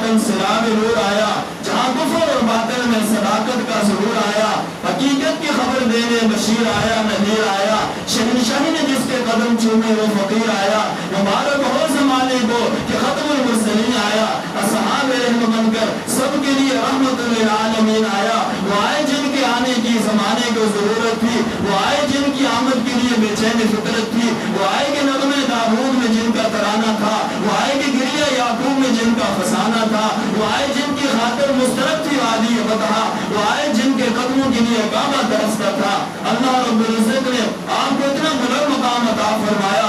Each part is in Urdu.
باطن سراغ نور آیا، جہاں کفر اور باطل میں صداقت کا ظہور آیا، حقیقت کی خبر دینے بشیر آیا نذیر آیا، شہنشاہی نے جس کے قدم چومے وہ فقیر آیا، مبارک ہو زمانے کو کہ ختم المرسلین آیا، اصحاب رحم بن کر سب کے لیے رحمت للعالمین آیا، وہ آئے جن کے آنے کی زمانے کو ضرورت تھی، وہ آئے جن کی آمد کے لیے بے چین فطرت تھی، وہ آئے کہ نغمے داؤد میں جن کا ترانہ تھا، وہ آئے کہ گریہ یعقوب میں جن کا فسانہ تھا، وہ آئے جن کی خاطر مسترد تھی وادی بطحا، وہ آئے جن کے قدموں کے لیے کعبہ ترستا تھا۔ اللہ رب العزت نے آپ کو اتنا بلند مقام عطا فرمایا،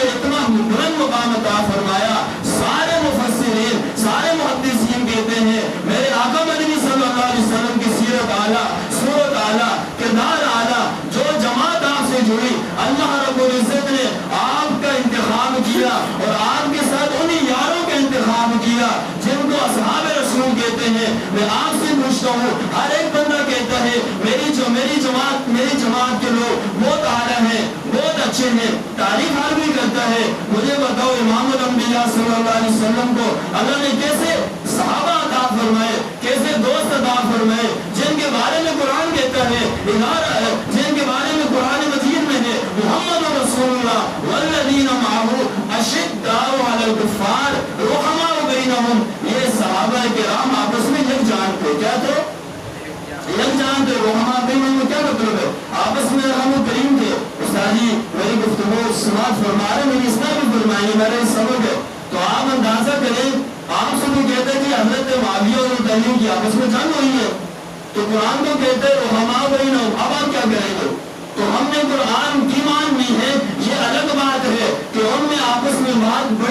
اتنا بلند مقام عطا فرمایا، سارے مفسرین سارے محدثین کہتے ہیں میرے آقا مدنی صلی اللہ علیہ وسلم کی سیرت اعلیٰ، صورت اعلیٰ، کردار اعلیٰ، جو جماعت آپ سے جڑی، اللہ رب العزت نے آپ کا انتخاب کیا اور آپ کے ساتھ انہی یاروں کا انتخاب کیا جن کو اصحاب رسول کہتے ہیں۔ میں آپ سے پوچھتا ہوں، ہر ایک بندہ کہتا ہے میری جماعت کے لوگ بہت اعلیٰ ہیں، بہت اچھے ہیں، تعریف ہر بھی کرتا ہے۔ مجھے بتاؤ امام الانبیاء صلی اللہ علیہ وسلم کو اللہ نے کیسے صحابہ عطا فرمائے، کیسے دوست عطا فرمائے جن کے بارے میں قرآن کہتا ہے، جن کے بارے میں قرآن مجید میں ہے محمد رسول اللہ والذین معہ اشداء علی الکفار رحماء بینہم۔ یہ صحابہ کرام آپس میں یکجان تھے، کیا تھے؟ یکجان تھے۔ رحماء بینہم کیا مطلب ہے؟ آپس میں رحم و کریم تھے۔ استاد جی میری گفتگو سماعت فرما رہے، میری اصلاح بھی فرمائیے، میرے سبق ہے تو آپ اندازہ کریں۔ آپ سے بھی کہتے ہیں کہ حضرت معاویہ اور علی کی آپس میں جنگ ہوئی ہے، تو قرآن کو کہتے ہیں رحماء بینہم۔ اب آپ کیا کریں گے؟ تو ہم نے قرآن کی مان لی ہے، یہ الگ بات ہے کہ ان میں آپس میں بات بڑی